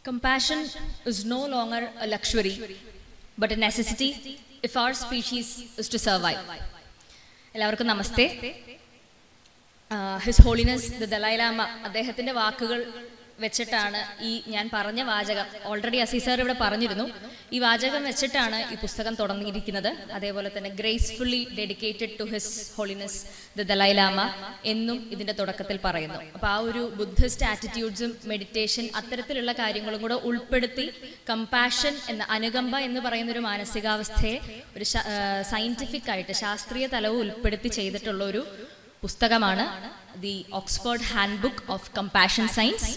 Compassion is no longer a luxury, but a necessity if our species is to survive. എല്ലാവർക്കും നമസ്തേ. His holiness the Dalai ലാമ അദ്ദേഹത്തിൻ്റെ വാക്കുകൾ വെച്ചിട്ടാണ് ഈ ഞാൻ പറഞ്ഞ വാചകം, ഓൾറെഡി അസീസ് സാർ ഇവിടെ പറഞ്ഞിരുന്നു, ഈ വാചകം വെച്ചിട്ടാണ് ഈ പുസ്തകം തുടങ്ങിയിരിക്കുന്നത്. അതേപോലെ തന്നെ gracefully dedicated to his holiness the Dalai Lama എന്നും ഇതിൻ്റെ തുടക്കത്തിൽ പറയുന്നു. അപ്പോൾ ആ ഒരു ബുദ്ധിസ്റ്റ് ആറ്റിറ്റ്യൂഡ്സും മെഡിറ്റേഷൻ അത്തരത്തിലുള്ള കാര്യങ്ങളും കൂടെ ഉൾപ്പെടുത്തി കമ്പാഷൻ എന്ന അനുകമ്പ എന്ന് പറയുന്ന ഒരു മാനസികാവസ്ഥയെ ഒരു സയൻറ്റിഫിക് ആയിട്ട് ശാസ്ത്രീയ തലവും ഉൾപ്പെടുത്തി ചെയ്തിട്ടുള്ള ഒരു പുസ്തകമാണ് the Oxford hand book of compassion science.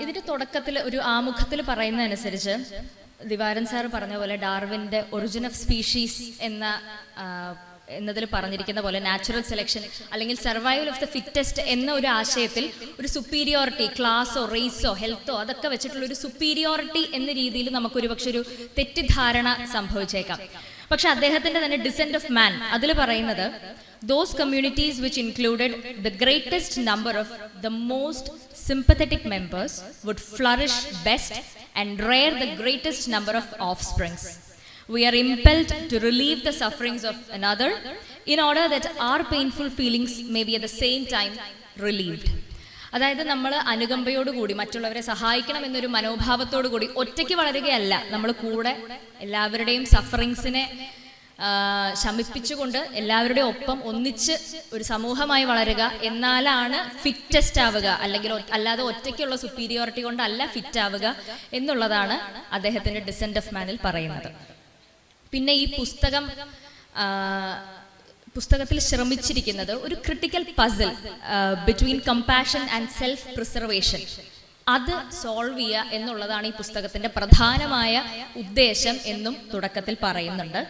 ഇതിൻ്റെ തുടക്കത്തിൽ ഒരു ആമുഖത്തിൽ പറയുന്നതനുസരിച്ച് ദിവാരൻ സാർ പറഞ്ഞ പോലെ ഡാർവിൻ്റെ ഒറിജിൻ ഓഫ് സ്പീഷീസ് എന്നതിൽ പറഞ്ഞിരിക്കുന്ന പോലെ നാച്ചുറൽ സെലക്ഷൻ അല്ലെങ്കിൽ സർവൈവൽ ഓഫ് ദ ഫിറ്റസ്റ്റ് എന്ന ഒരു ആശയത്തിൽ ഒരു സുപ്പീരിയോറിറ്റി, ക്ലാസോ റേസോ ഹെൽത്തോ അതൊക്കെ വെച്ചിട്ടുള്ള ഒരു സുപ്പീരിയോറിറ്റി എന്ന രീതിയിൽ നമുക്കൊരു പക്ഷെ ഒരു തെറ്റിദ്ധാരണ സംഭവിച്ചേക്കാം. പക്ഷെ അദ്ദേഹത്തിന്റെ തന്നെ ഡിസെന്റ് ഓഫ് മാൻ അതിൽ പറയുന്നത് those communities which included the greatest number of the most sympathetic members would flourish best and rear the greatest number of offsprings. We are impelled to relieve the sufferings of another in order that our painful feelings may be at the same time relieved. അതായത് നമ്മൾ അനുകമ്പയോടുകൂടി മറ്റുള്ളവരെ സഹായിക്കണം എന്നൊരു മനോഭാവത്തോടു കൂടി ഒറ്റയ്ക്ക് വളരുകയല്ല, നമ്മൾ കൂടെ എല്ലാവരുടെയും സഫറിങ്സിനെ ശമിപ്പിച്ചുകൊണ്ട് എല്ലാവരുടെയും ഒപ്പം ഒന്നിച്ച് ഒരു സമൂഹമായി വളരുക, എന്നാലാണ് ഫിറ്റസ്റ്റ് ആവുക. അല്ലെങ്കിൽ അല്ലാതെ ഒറ്റയ്ക്കുള്ള സുപ്പീരിയോറിറ്റി കൊണ്ടല്ല ഫിറ്റ് ആവുക എന്നുള്ളതാണ് അദ്ദേഹത്തിന്റെ ഡിസെന്റ് ഓഫ് മാനിൽ പറയുന്നത്. പിന്നെ ഈ പുസ്തകത്തിൽ ശ്രമിച്ചിരിക്കുന്നത് ഒരു critical puzzle between compassion and self preservation, അത് സോൾവ് ചെയ്യുക എന്നുള്ളതാണ് ഈ പുസ്തകത്തിന്റെ പ്രധാനമായ ഉദ്ദേശം എന്നും തുടക്കത്തിൽ പറയുന്നുണ്ട്.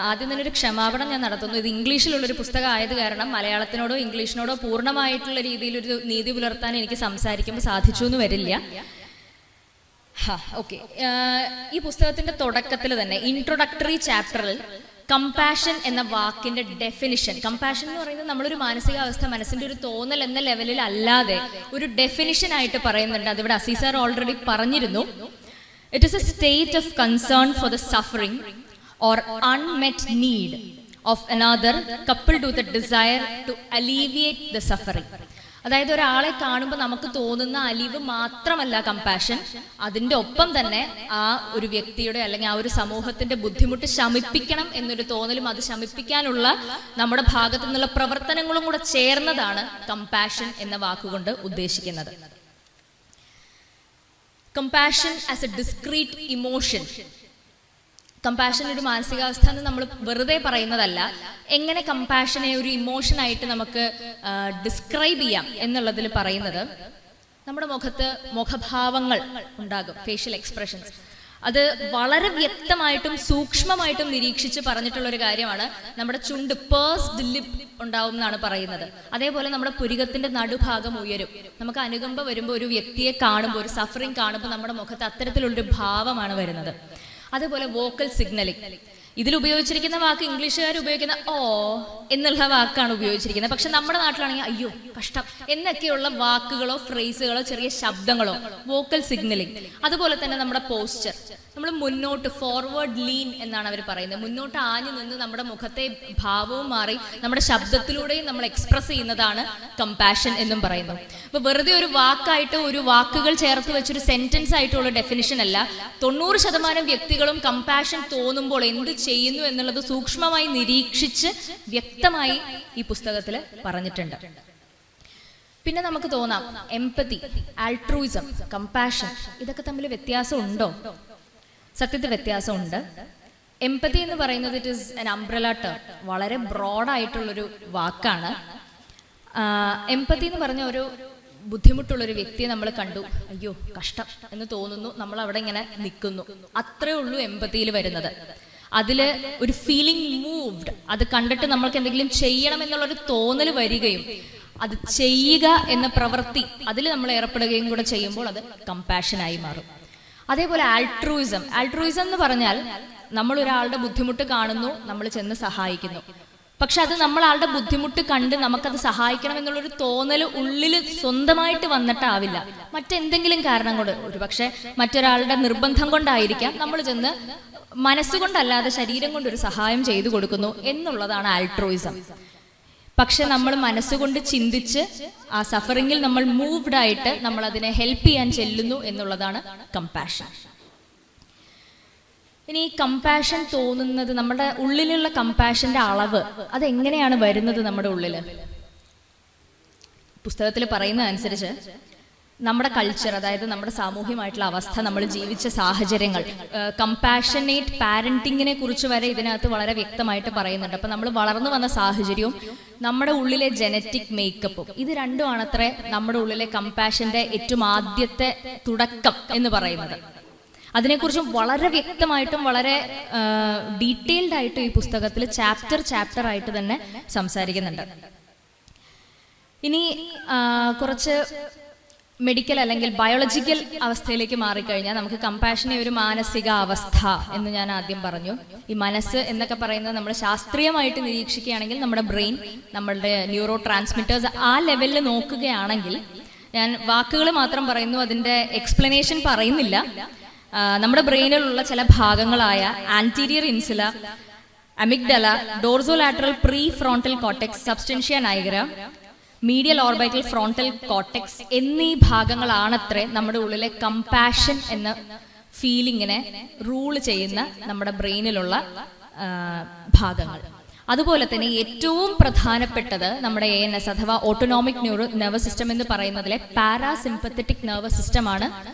ആദ്യം തന്നെ ഒരു ക്ഷമാപണം ഞാൻ നടത്തുന്നു. ഇത് ഇംഗ്ലീഷിലുള്ളൊരു പുസ്തകം ആയത് കാരണം മലയാളത്തിനോടോ ഇംഗ്ലീഷിനോടോ പൂർണ്ണമായിട്ടുള്ള രീതിയിൽ ഒരു നീതി പുലർത്താൻ എനിക്ക് സംസാരിക്കുമ്പോൾ സാധിച്ചു എന്ന് വരില്ല. ഓക്കെ, ഈ പുസ്തകത്തിന്റെ തുടക്കത്തിൽ തന്നെ ഇൻട്രൊഡക്ടറി ചാപ്റ്ററിൽ കമ്പാഷൻ എന്ന വാക്കിന്റെ ഡെഫിനിഷൻ, കമ്പാഷൻ എന്ന് പറയുന്നത് നമ്മളൊരു മാനസികാവസ്ഥ, മനസ്സിന്റെ ഒരു തോന്നൽ എന്ന ലെവലിൽ അല്ലാതെ ഒരു ഡെഫിനിഷൻ ആയിട്ട് പറയുന്നുണ്ട്. അതിവിടെ അസീസ് സാർ ഓൾറെഡി പറഞ്ഞിരുന്നു. It is A state of concern for the suffering or unmet need of another coupled with a desire to alleviate the suffering. അതായത് ഒരാളെ കാണുമ്പോൾ നമുക്ക് തോന്നുന്ന അലിവ് മാത്രമല്ല കമ്പാഷൻ, അതിൻ്റെ ഒപ്പം തന്നെ ആ ഒരു വ്യക്തിയുടെ അല്ലെങ്കിൽ ആ ഒരു സമൂഹത്തിന്റെ ബുദ്ധിമുട്ട് ശമിപ്പിക്കണം എന്നൊരു തോന്നലും അത് ശമിപ്പിക്കാനുള്ള നമ്മുടെ ഭാഗത്തു നിന്നുള്ള പ്രവർത്തനങ്ങളും കൂടെ ചേർന്നതാണ് കമ്പാഷൻ എന്ന വാക്കുകൊണ്ട് ഉദ്ദേശിക്കുന്നത്. Compassion as A discrete emotion. Compassion ഒരു മാനസികാവസ്ഥ എന്ന് നമ്മൾ വെറുതെ പറയുന്നതല്ല, എങ്ങനെ കമ്പാഷനെ ഒരു ഇമോഷനായിട്ട് നമുക്ക് ഡിസ്ക്രൈബ് ചെയ്യാം എന്നുള്ളതിൽ പറയുന്നത് നമ്മുടെ മുഖഭാവങ്ങൾ ഉണ്ടാകും, ഫേഷ്യൽ എക്സ്പ്രഷൻസ്. അത് വളരെ വ്യക്തമായിട്ടും സൂക്ഷ്മമായിട്ടും നിരീക്ഷിച്ച് പറഞ്ഞിട്ടുള്ള ഒരു കാര്യമാണ്. നമ്മുടെ ചുണ്ട് പേഴ്സ്ഡ് ലിപ്പ് ഉണ്ടാവും എന്നാണ് പറയുന്നത്. അതേപോലെ നമ്മുടെ പുരികത്തിന്റെ നടുഭാഗം ഉയരും. നമുക്ക് അനുകമ്പ വരുമ്പോൾ ഒരു വ്യക്തിയെ കാണുമ്പോൾ, ഒരു സഫറിങ് കാണുമ്പോൾ നമ്മുടെ മുഖത്ത് അത്തരത്തിലുള്ളൊരു ഭാവമാണ് വരുന്നത്. അതേപോലെ വോക്കൽ സിഗ്നലിംഗ്, ഇതിൽ ഉപയോഗിച്ചിരിക്കുന്ന വാക്ക് ഇംഗ്ലീഷുകാർ ഉപയോഗിക്കുന്ന ഓ എന്നുള്ള വാക്കാണ് ഉപയോഗിച്ചിരിക്കുന്നത്. പക്ഷെ നമ്മുടെ നാട്ടിലാണെങ്കിൽ അയ്യോ കഷ്ടം എന്നൊക്കെയുള്ള വാക്കുകളോ ഫ്രേസുകളോ ചെറിയ ശബ്ദങ്ങളോ വോക്കൽ സിഗ്നലിംഗ്. അതുപോലെ തന്നെ നമ്മുടെ പോസ്ചർ, നമ്മൾ മുന്നോട്ട് ഫോർവേഡ് ലീൻ എന്നാണ് അവർ പറയുന്നത്. മുന്നോട്ട് ആഞ്ഞു നിന്ന് നമ്മുടെ മുഖത്തെ ഭാവവും മാറി നമ്മുടെ ശബ്ദത്തിലൂടെയും നമ്മൾ എക്സ്പ്രസ് ചെയ്യുന്നതാണ് കമ്പാഷൻ എന്നും പറയുന്നത്. അപ്പൊ വെറുതെ ഒരു വാക്കായിട്ട് ഒരു വാക്കുകൾ ചേർത്ത് വെച്ചൊരു സെന്റൻസ് ആയിട്ടുള്ള ഡെഫിനിഷൻ അല്ല. 90% വ്യക്തികളും കമ്പാഷൻ തോന്നുമ്പോൾ എന്ത് ചെയ്യുന്നു എന്നുള്ളത് സൂക്ഷ്മമായി നിരീക്ഷിച്ച് വ്യക്തമായി ഈ പുസ്തകത്തിൽ പറഞ്ഞിട്ടുണ്ട്. പിന്നെ നമുക്ക് തോന്നാം എംപതി, ആൾട്രൂയിസം, കമ്പാഷൻ ഇതൊക്കെ തമ്മിൽ വ്യത്യാസം ഉണ്ടോ? സത്യത്തിൽ വ്യത്യാസമുണ്ട്. എംപതി എന്ന് പറയുന്നത് it is N umbrella term, വളരെ ബ്രോഡായിട്ടുള്ളൊരു വാക്കാണ്. എംപതി എന്ന് പറഞ്ഞ ഒരു ബുദ്ധിമുട്ടുള്ളൊരു വ്യക്തിയെ നമ്മൾ കണ്ടു, അയ്യോ കഷ്ടം എന്ന് തോന്നുന്നു, നമ്മൾ അവിടെ ഇങ്ങനെ നിൽക്കുന്നു, അത്രേ ഉള്ളൂ എംപതിയിൽ വരുന്നത്. അതില് ഒരു ഫീലിംഗ് മൂവ്ഡ്, അത് കണ്ടിട്ട് നമ്മൾക്ക് എന്തെങ്കിലും ചെയ്യണം എന്നുള്ളൊരു തോന്നൽ വരികയും അത് ചെയ്യുക എന്ന പ്രവൃത്തി അതിൽ നമ്മൾ ഏർപ്പെടുകയും കൂടെ ചെയ്യുമ്പോൾ അത് കമ്പാഷനായി മാറും. അതേപോലെ ആൾട്രൂയിസം എന്ന് പറഞ്ഞാൽ നമ്മൾ ഒരാളുടെ ബുദ്ധിമുട്ട് കാണുന്നു, നമ്മൾ ചെന്ന് സഹായിക്കുന്നു. പക്ഷെ അത് നമ്മളാളുടെ ബുദ്ധിമുട്ട് കണ്ട് നമുക്കത് സഹായിക്കണം എന്നുള്ളൊരു തോന്നൽ ഉള്ളിൽ സ്വന്തമായിട്ട് വന്നിട്ടാവില്ല. മറ്റെന്തെങ്കിലും കാരണം കൊണ്ട്, ഒരു പക്ഷെ മറ്റൊരാളുടെ നിർബന്ധം കൊണ്ടായിരിക്കാം നമ്മൾ ചെന്ന് മനസ്സുകൊണ്ടല്ലാതെ ശരീരം കൊണ്ടൊരു സഹായം ചെയ്തു കൊടുക്കുന്നു എന്നുള്ളതാണ് ആൾട്രോയിസം. പക്ഷെ നമ്മൾ മനസ്സുകൊണ്ട് ചിന്തിച്ച് ആ സഫറിങ്ങിൽ നമ്മൾ മൂവ്ഡ് ആയിട്ട് നമ്മൾ അതിനെ ഹെൽപ്പ് ചെയ്യാൻ ചെല്ലുന്നു എന്നുള്ളതാണ് കമ്പാഷൻ. ഇനി ഈ കമ്പാഷൻ തോന്നുന്നത്, നമ്മുടെ ഉള്ളിലുള്ള കമ്പാഷന്റെ അളവ് അതെങ്ങനെയാണ് വരുന്നത് നമ്മുടെ ഉള്ളിൽ? പുസ്തകത്തിൽ പറയുന്ന അനുസരിച്ച് നമ്മുടെ കൾച്ചർ, അതായത് നമ്മുടെ സാമൂഹ്യമായിട്ടുള്ള അവസ്ഥ, നമ്മൾ ജീവിച്ച സാഹചര്യങ്ങൾ, കമ്പാഷനേറ്റ് പാരന്റിങ്ങിനെ കുറിച്ച് വരെ ഇതിനകത്ത് വളരെ വ്യക്തമായിട്ട് പറയുന്നുണ്ട്. അപ്പം നമ്മൾ വളർന്നു വന്ന സാഹചര്യവും നമ്മുടെ ഉള്ളിലെ ജനറ്റിക് മേക്കപ്പും, ഇത് രണ്ടുമാണത്രേ നമ്മുടെ ഉള്ളിലെ കമ്പാഷന്റെ ഏറ്റവും ആദ്യത്തെ തുടക്കം എന്ന് പറയുന്നത്. അതിനെക്കുറിച്ചും വളരെ വ്യക്തമായിട്ടും വളരെ ഡീറ്റെയിൽഡ് ആയിട്ടും ഈ പുസ്തകത്തിൽ ചാപ്റ്റർ ആയിട്ട് തന്നെ സംസാരിക്കുന്നുണ്ട്. ഇനി കുറച്ച് മെഡിക്കൽ അല്ലെങ്കിൽ ബയോളജിക്കൽ അവസ്ഥയിലേക്ക് മാറിക്കഴിഞ്ഞാൽ നമുക്ക് കമ്പാഷനെ ഒരു മാനസിക അവസ്ഥ എന്ന് ഞാൻ ആദ്യം പറഞ്ഞു. ഈ മനസ്സ് എന്നൊക്കെ പറയുന്നത് നമ്മൾ ശാസ്ത്രീയമായിട്ട് നിരീക്ഷിക്കുകയാണെങ്കിൽ നമ്മുടെ ബ്രെയിൻ, നമ്മളുടെ ന്യൂറോ ട്രാൻസ്മിറ്റേഴ്സ്, ആ ലെവലിൽ നോക്കുകയാണെങ്കിൽ, ഞാൻ വാക്കുകൾ മാത്രം പറയുന്നു, അതിൻ്റെ എക്സ്പ്ലനേഷൻ പറയുന്നില്ല. നമ്മുടെ ബ്രെയിനിലുള്ള ചില ഭാഗങ്ങളായ anterior insula, amygdala, dorsolateral prefrontal cortex, substantia nigra, medial orbital frontal cortex എന്നീ ഭാഗങ്ങളാണത്രേ നമ്മുടെ ഉള്ളിലെ കമ്പാഷൻ എന്ന ഫീലിങ്ങിനെ റൂൾ ചെയ്യുന്ന നമ്മുടെ ബ്രെയിനിലുള്ള ഭാഗങ്ങൾ. അതുപോലെ തന്നെ ഏറ്റവും പ്രധാനപ്പെട്ടത് നമ്മുടെ ANS അഥവാ ഓട്ടോണോമിക് നെർവസ് സിസ്റ്റം എന്ന് പറയുന്നതിലെ പാരാസിമ്പത്തറ്റിക് നെർവസ് സിസ്റ്റമാണ്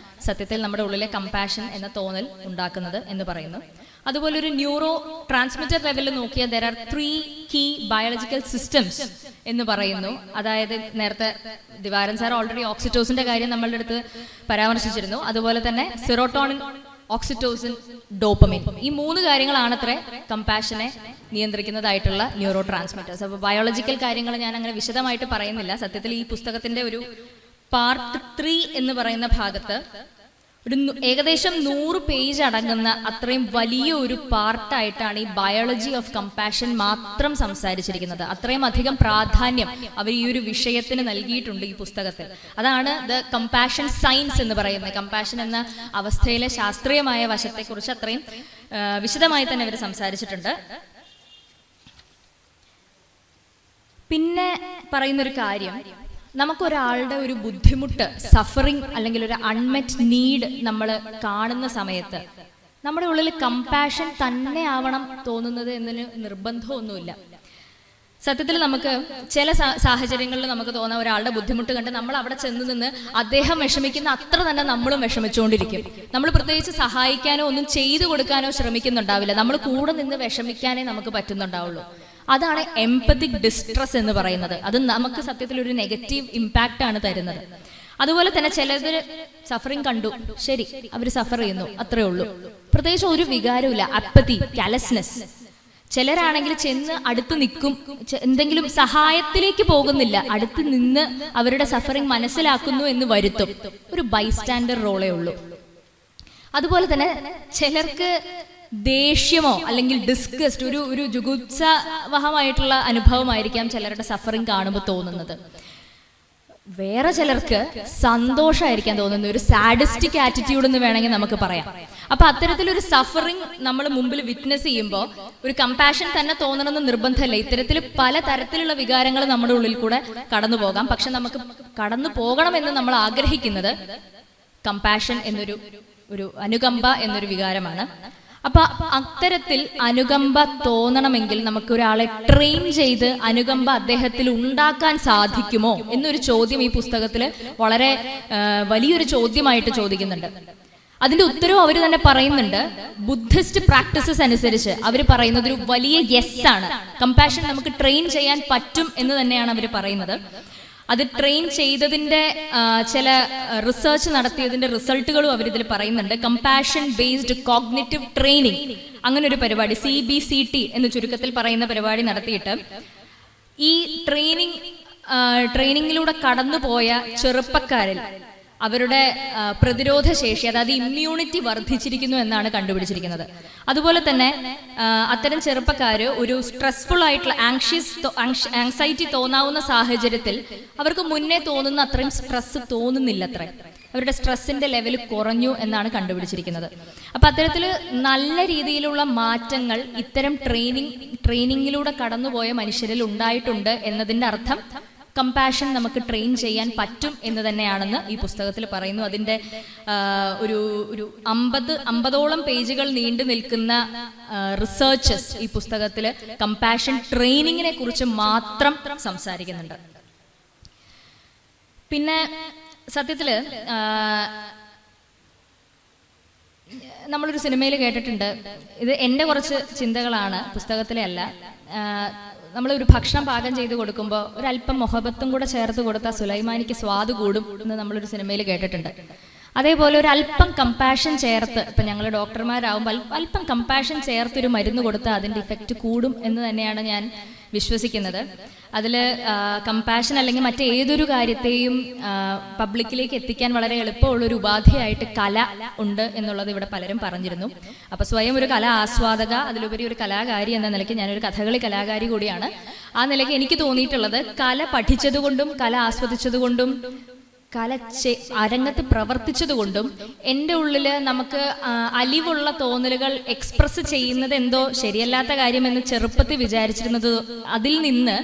സത്യത്തിൽ നമ്മുടെ ഉള്ളിലെ കമ്പാഷൻ എന്ന തോന്നൽ ഉണ്ടാക്കുന്നത് എന്ന് പറയുന്നു. അതുപോലെ ഒരു ന്യൂറോ ട്രാൻസ്മിറ്റർ ലെവലിൽ നോക്കിയാൽ there are 3 key biological systems എന്ന് പറയുന്നു. അതായത് നേരത്തെ ദിവാരൻ സാർ ഓൾറെഡി ഓക്സിറ്റോസിന്റെ കാര്യം നമ്മളുടെ അടുത്ത് പരാമർശിച്ചിരുന്നു. അതുപോലെ തന്നെ സെറോട്ടോണിൻ, ഓക്സിറ്റോസിൻ, ഡോപ്പമിൻ, ഈ 3 കാര്യങ്ങളാണത്രേ കമ്പാഷനെ നിയന്ത്രിക്കുന്നതായിട്ടുള്ള ന്യൂറോ ട്രാൻസ്മിറ്റേഴ്സ്. അപ്പോൾ ബയോളജിക്കൽ കാര്യങ്ങൾ ഞാൻ അങ്ങനെ വിശദമായിട്ട് പറയുന്നില്ല. സത്യത്തിൽ ഈ പുസ്തകത്തിന്റെ ഒരു പാർട്ട് 3 എന്ന് പറയുന്ന ഭാഗത്ത് ഒരു ഏകദേശം 100 പേജ് അടങ്ങുന്ന അത്രയും വലിയ ഒരു പാർട്ടായിട്ടാണ് ഈ ബയോളജി ഓഫ് കമ്പാഷൻ മാത്രം സംസാരിച്ചിരിക്കുന്നത്. അത്രയും അധികം പ്രാധാന്യം അവർ ഈ ഒരു വിഷയത്തിന് നൽകിയിട്ടുണ്ട് ഈ പുസ്തകത്തിൽ. അതാണ് ദ കമ്പാഷൻ സയൻസ് എന്ന് പറയുന്നത്. കമ്പാഷൻ എന്ന അവസ്ഥയിലെ ശാസ്ത്രീയമായ വശത്തെക്കുറിച്ച് അത്രയും വിശദമായി തന്നെ അവർ സംസാരിച്ചിട്ടുണ്ട്. പിന്നെ പറയുന്നൊരു കാര്യം, നമുക്കൊരാളുടെ ഒരു ബുദ്ധിമുട്ട്, സഫറിങ് അല്ലെങ്കിൽ ഒരു അൺമെറ്റ് നീഡ് നമ്മൾ കാണുന്ന സമയത്ത് നമ്മുടെ ഉള്ളിൽ കമ്പാഷൻ തന്നെ ആവണം തോന്നുന്നത് എന്നതിന് നിർബന്ധമൊന്നുമില്ല. സത്യത്തിൽ നമുക്ക് ചില സാഹചര്യങ്ങളിൽ നമുക്ക് തോന്നാം ഒരാളുടെ ബുദ്ധിമുട്ട് കണ്ട് നമ്മൾ അവിടെ ചെന്ന് നിന്ന് അദ്ദേഹം വിഷമിക്കുന്ന അത്ര തന്നെ നമ്മളും വിഷമിച്ചുകൊണ്ടിരിക്കും. നമ്മൾ പ്രത്യേകിച്ച് സഹായിക്കാനോ ഒന്നും ചെയ്തു കൊടുക്കാനോ ശ്രമിക്കുന്നുണ്ടാവില്ല. നമ്മൾ കൂടെ നിന്ന് വിഷമിക്കാനേ നമുക്ക് പറ്റുന്നുണ്ടാവുള്ളൂ. അതാണ് എംപത്തിക് ഡിസ്ട്രസ് എന്ന് പറയുന്നത്. അത് നമുക്ക് സത്യത്തിൽ ഒരു നെഗറ്റീവ് ഇമ്പാക്റ്റ് ആണ് തരുന്നത്. അതുപോലെ തന്നെ ചിലർ സഫറിങ് കണ്ടു, ശരി, അവർ സഫർ ചെയ്യുന്നു, അത്രേ ഉള്ളൂ, പ്രത്യേകിച്ച് ഒരു വികാരമില്ല, അപ്പത്തി, കാലസ്നെസ്. ചിലരാണെങ്കിൽ ചെന്ന് അടുത്ത് നിൽക്കും, എന്തെങ്കിലും സഹായത്തിലേക്ക് പോകുന്നില്ല, അടുത്ത് നിന്ന് അവരുടെ സഫറിങ് മനസ്സിലാക്കുന്നു എന്ന് വരുത്തും. ഒരു ബൈസ്റ്റാൻഡർ റോളേ ഉള്ളൂ. അതുപോലെ തന്നെ ചിലർക്ക് ദേഷ്യമോ അല്ലെങ്കിൽ ഡിസ്ഗസ്റ്റ്, ഒരു ജുഗുപ്സാവഹമായിട്ടുള്ള അനുഭവമായിരിക്കാം ചിലരുടെ സഫറിങ് കാണുമ്പോൾ തോന്നുന്നത്. വേറെ ചിലർക്ക് സന്തോഷമായിരിക്കാൻ തോന്നുന്നത്, ഒരു സാഡിസ്റ്റിക് ആറ്റിറ്റ്യൂഡ് എന്ന് വേണമെങ്കിൽ നമുക്ക് പറയാം. അപ്പൊ അത്തരത്തിലൊരു സഫറിങ് നമ്മൾ മുമ്പിൽ വിറ്റ്നസ് ചെയ്യുമ്പോൾ ഒരു കമ്പാഷൻ തന്നെ തോന്നണമെന്ന് നിർബന്ധമല്ല. ഇത്തരത്തിൽ പല തരത്തിലുള്ള വികാരങ്ങൾ നമ്മുടെ ഉള്ളിൽ കൂടെ കടന്നു പോകാം. പക്ഷെ നമുക്ക് കടന്നു പോകണമെന്ന് നമ്മൾ ആഗ്രഹിക്കുന്നത് കമ്പാഷൻ എന്നൊരു അനുകമ്പ എന്നൊരു വികാരമാണ്. അപ്പൊ അത്തരത്തിൽ അനുകമ്പ തോന്നണമെങ്കിൽ നമുക്ക് ഒരാളെ ട്രെയിൻ ചെയ്ത് അനുകമ്പ അദ്ദേഹത്തിൽ ഉണ്ടാക്കാൻ സാധിക്കുമോ എന്നൊരു ചോദ്യം ഈ പുസ്തകത്തിൽ വളരെ വലിയൊരു ചോദ്യമായിട്ട് ചോദിക്കുന്നുണ്ട്. അതിന്റെ ഉത്തരവും അവർ തന്നെ പറയുന്നുണ്ട്. ബുദ്ധിസ്റ്റ് പ്രാക്ടീസസ് അനുസരിച്ച് അവർ പറയുന്നത് ഒരു വലിയ യെസ് ആണ്. കമ്പാഷൻ നമുക്ക് ട്രെയിൻ ചെയ്യാൻ പറ്റും എന്ന് തന്നെയാണ് അവർ പറയുന്നത്. അത് ട്രെയിൻ ചെയ്തതിന്റെ ചില റിസർച്ച് നടത്തിയതിന്റെ റിസൾട്ടുകളും അവരിതിൽ പറയുന്നുണ്ട്. കമ്പാഷൻ ബേസ്ഡ് കോഗ്നിറ്റീവ് ട്രെയിനിങ്, അങ്ങനെ ഒരു പരിപാടി, CBCT എന്ന് ചുരുക്കത്തിൽ പറയുന്ന പരിപാടി നടത്തിയിട്ട് ഈ ട്രെയിനിങ്ങിലൂടെ കടന്നുപോയ ചെറുപ്പക്കാരിൽ അവരുടെ പ്രതിരോധ ശേഷി, അതായത് ഇമ്മ്യൂണിറ്റി വർദ്ധിച്ചിരിക്കുന്നു എന്നാണ് കണ്ടുപിടിച്ചിരിക്കുന്നത്. അതുപോലെ തന്നെ അത്തരം ചെറുപ്പക്കാർ ഒരു സ്ട്രെസ്ഫുൾ ആയിട്ടുള്ള ആങ്സൈറ്റി തോന്നാവുന്ന സാഹചര്യത്തിൽ അവർക്ക് മുന്നേ തോന്നുന്ന അത്രയും സ്ട്രെസ് തോന്നുന്നില്ല, അവരുടെ സ്ട്രെസ്സിന്റെ ലെവൽ കുറഞ്ഞു എന്നാണ് കണ്ടുപിടിച്ചിരിക്കുന്നത്. അപ്പൊ അത്തരത്തിൽ നല്ല രീതിയിലുള്ള മാറ്റങ്ങൾ ഇത്തരം ട്രെയിനിങ്ങിലൂടെ കടന്നുപോയ മനുഷ്യരിൽ ഉണ്ടായിട്ടുണ്ട് എന്നതിന്റെ അർത്ഥം കമ്പാഷൻ നമുക്ക് ട്രെയിൻ ചെയ്യാൻ പറ്റും എന്ന് തന്നെയാണെന്ന് ഈ പുസ്തകത്തിൽ പറയുന്നു. അതിൻ്റെ ഒരു 50ഓളം പേജുകൾ നീണ്ടു നിൽക്കുന്ന റിസർച്ചസ് ഈ പുസ്തകത്തിൽ കമ്പാഷൻ ട്രെയിനിങ്ങിനെ കുറിച്ച് മാത്രം സംസാരിക്കുന്നുണ്ട്. പിന്നെ സത്യത്തില് നമ്മളൊരു സിനിമയിൽ കേട്ടിട്ടുണ്ട്, ഇത് എൻ്റെ കുറച്ച് ചിന്തകളാണ്, പുസ്തകത്തിലെ അല്ല. നമ്മളൊരു ഭക്ഷണം പാകം ചെയ്ത് കൊടുക്കുമ്പോൾ ഒരല്പം മൊഹബത്തും കൂടെ ചേർത്ത് കൊടുത്താൽ സുലൈമാനിക്ക് സ്വാദ് കൂടും എന്ന് നമ്മളൊരു സിനിമയിൽ കേട്ടിട്ടുണ്ട്. അതേപോലെ ഒരു അല്പം കമ്പാഷൻ ചേർത്ത്, ഇപ്പം ഞങ്ങൾ ഡോക്ടർമാരാകുമ്പോൾ അല്പം കമ്പാഷൻ ചേർത്തൊരു മരുന്ന് കൊടുത്താൽ അതിൻ്റെ ഇഫക്റ്റ് കൂടും എന്ന് തന്നെയാണ് ഞാൻ വിശ്വസിക്കുന്നത്. അതിൽ കമ്പാഷൻ അല്ലെങ്കിൽ മറ്റേതൊരു കാര്യത്തെയും പബ്ലിക്കിലേക്ക് എത്തിക്കാൻ വളരെ എളുപ്പമുള്ളൊരു ഉപാധിയായിട്ട് കല ഉണ്ട് എന്നുള്ളത് ഇവിടെ പലരും പറഞ്ഞിരുന്നു. അപ്പോൾ സ്വയം ഒരു കല ആസ്വാദക, അതിലുപരി ഒരു കലാകാരി എന്ന നിലയ്ക്ക് ഞാനൊരു കഥകളി കലാകാരി കൂടിയാണ്. ആ നിലയ്ക്ക് എനിക്ക് തോന്നിയിട്ടുള്ളത് കല പഠിച്ചതുകൊണ്ടും കല ആസ്വദിച്ചതുകൊണ്ടും കല അരങ്ങത്ത് പ്രവർത്തിച്ചതുകൊണ്ടും എൻ്റെ ഉള്ളിൽ നമുക്ക് അലിവുള്ള തോന്നലുകൾ എക്സ്പ്രസ് ചെയ്യുന്നത് എന്തോ ശരിയല്ലാത്ത കാര്യമെന്ന് ചെറുപ്പത്തിൽ വിചാരിച്ചിരുന്നത്, അതിൽ നിന്ന്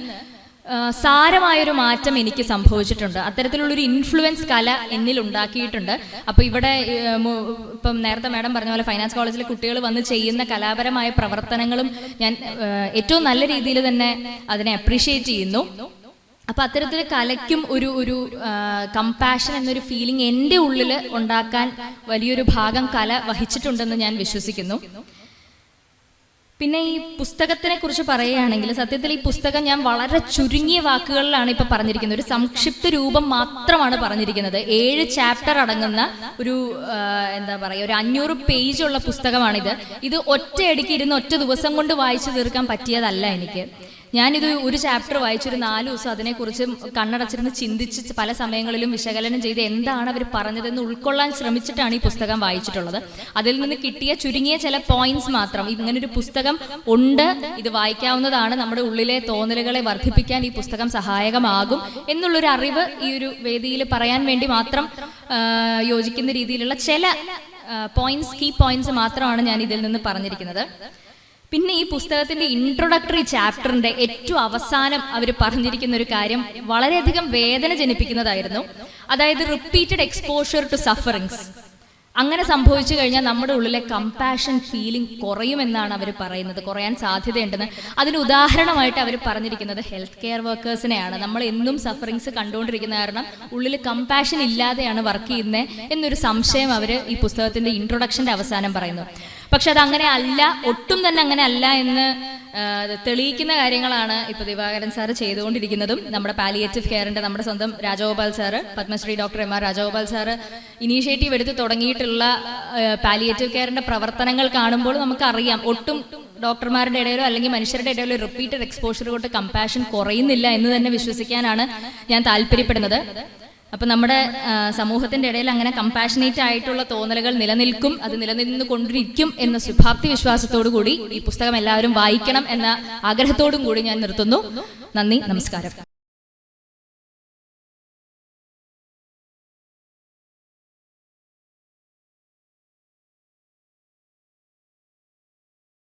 സാരമായൊരു മാറ്റം എനിക്ക് സംഭവിച്ചിട്ടുണ്ട്. അത്തരത്തിലുള്ളൊരു ഇൻഫ്ലുവൻസ് കല എന്നിൽ ഉണ്ടാക്കിയിട്ടുണ്ട്. അപ്പോൾ ഇവിടെ ഇപ്പം നേരത്തെ മാഡം പറഞ്ഞ പോലെ ഫൈനാൻസ് കോളേജിലെ കുട്ടികൾ വന്ന് ചെയ്യുന്ന കലാപരമായ പ്രവർത്തനങ്ങളും ഞാൻ ഏറ്റവും നല്ല രീതിയിൽ തന്നെ അതിനെ അപ്രീഷിയേറ്റ് ചെയ്യുന്നു. അപ്പൊ അത്തരത്തിൽ കലയ്ക്കും ഒരു കമ്പാഷൻ എന്നൊരു ഫീലിംഗ് എൻ്റെ ഉള്ളിൽ ഉണ്ടാക്കാൻ വലിയൊരു ഭാഗം കല വഹിച്ചിട്ടുണ്ടെന്ന് ഞാൻ വിശ്വസിക്കുന്നു. പിന്നെ ഈ പുസ്തകത്തിനെ കുറിച്ച് പറയുകയാണെങ്കിൽ സത്യത്തിൽ ഈ പുസ്തകം ഞാൻ വളരെ ചുരുങ്ങിയ വാക്കുകളിലാണ് ഇപ്പൊ പറഞ്ഞിരിക്കുന്നത്. ഒരു സംക്ഷിപ്ത രൂപം മാത്രമാണ് പറഞ്ഞിരിക്കുന്നത്. 7 ചാപ്റ്റർ അടങ്ങുന്ന ഒരു എന്താ പറയുക, ഒരു 500 പേജുള്ള പുസ്തകമാണിത്. ഇത് ഒറ്റയടിക്ക് ഇരുന്ന് ഒറ്റ ദിവസം കൊണ്ട് വായിച്ചു തീർക്കാൻ പറ്റിയതല്ല എനിക്ക്. ഞാനിത് ഒരു ചാപ്റ്റർ വായിച്ചൊരു 4 ദിവസം അതിനെക്കുറിച്ച് കണ്ണടച്ചിരുന്ന് ചിന്തിച്ച് പല സമയങ്ങളിലും വിശകലനം ചെയ്ത് എന്താണ് അവർ പറഞ്ഞതെന്ന് ഉൾക്കൊള്ളാൻ ശ്രമിച്ചിട്ടാണ് ഈ പുസ്തകം വായിച്ചിട്ടുള്ളത്. അതിൽ നിന്ന് കിട്ടിയ ചുരുങ്ങിയ ചില പോയിന്റ്സ് മാത്രം, ഇങ്ങനൊരു പുസ്തകം ഉണ്ട്, ഇത് വായിക്കാവുന്നതാണ്, നമ്മുടെ ഉള്ളിലെ തോന്നലുകളെ വർദ്ധിപ്പിക്കാൻ ഈ പുസ്തകം സഹായകമാകും എന്നുള്ളൊരു അറിവ് ഈ ഒരു വേദിയിൽ പറയാൻ വേണ്ടി മാത്രം യോജിക്കുന്ന രീതിയിലുള്ള ചില പോയിന്റ്സ്, കീ പോയിന്റ്സ് മാത്രമാണ് ഞാൻ ഇതിൽ നിന്ന് പറഞ്ഞിരിക്കുന്നത്. പിന്നെ ഈ പുസ്തകത്തിന്റെ ഇൻട്രൊഡക്ടറി ചാപ്റ്ററിന്റെ ഏറ്റവും അവസാനം അവർ പറഞ്ഞിരിക്കുന്ന ഒരു കാര്യം വളരെയധികം വേദന ജനിപ്പിക്കുന്നതായിരുന്നു. അതായത് റിപ്പീറ്റഡ് എക്സ്പോഷർ ടു സഫറിങ്സ്. അങ്ങനെ സംഭവിച്ചു കഴിഞ്ഞാൽ നമ്മുടെ ഉള്ളിലെ കമ്പാഷൻ ഫീലിംഗ് കുറയുമെന്നാണ് അവർ പറയുന്നത്, കുറയാൻ സാധ്യതയുണ്ടെന്ന്. അതിന് ഉദാഹരണമായിട്ട് അവർ പറഞ്ഞിരിക്കുന്നത് ഹെൽത്ത് കെയർ വർക്കേഴ്സിനെയാണ്. നമ്മൾ എന്നും സഫറിങ്സ് കണ്ടുകൊണ്ടിരിക്കുന്ന കാരണം ഉള്ളിൽ കമ്പാഷൻ ഇല്ലാതെയാണ് വർക്ക് ചെയ്യുന്നത് എന്നൊരു സംശയം അവർ ഈ പുസ്തകത്തിന്റെ ഇൻട്രൊഡക്ഷന്റെ അവസാനം പറയുന്നു. പക്ഷെ അത് അങ്ങനെ അല്ല, ഒട്ടും തന്നെ അങ്ങനെ അല്ല എന്ന് തെളിയിക്കുന്ന കാര്യങ്ങളാണ് ഇപ്പൊ ദിവാകരൻ സാറ് ചെയ്തുകൊണ്ടിരിക്കുന്നതും. നമ്മുടെ പാലിയേറ്റീവ് കെയറിന്റെ നമ്മുടെ സ്വന്തം Rajagopal sir, Padmashri doctor M R Rajagopal sir initiative എടുത്ത് തുടങ്ങിയിട്ടുള്ള പാലിയേറ്റീവ് കെയറിന്റെ പ്രവർത്തനങ്ങൾ കാണുമ്പോൾ നമുക്കറിയാം ഒട്ടും ഡോക്ടർമാരുടെ ഇടയിലോ അല്ലെങ്കിൽ മനുഷ്യരുടെ ഇടയിലോ റിപ്പീറ്റഡ് എക്സ്പോഷർ കൊണ്ട് കമ്പാഷൻ കുറയുന്നില്ല എന്ന് തന്നെ വിശ്വസിക്കാനാണ് ഞാൻ താല്പര്യപ്പെടുന്നത്. അപ്പൊ നമ്മുടെ സമൂഹത്തിന്റെ ഇടയിൽ അങ്ങനെ കമ്പാഷനേറ്റ് ആയിട്ടുള്ള തോന്നലുകൾ നിലനിൽക്കും, അത് നിലനിന്ന് കൊണ്ടിരിക്കും എന്ന ശുഭാപ്തി വിശ്വാസത്തോടു കൂടി ഈ പുസ്തകം എല്ലാവരും വായിക്കണം എന്ന ആഗ്രഹത്തോടും കൂടി ഞാൻ നിർത്തുന്നു. നന്ദി, നമസ്കാരം.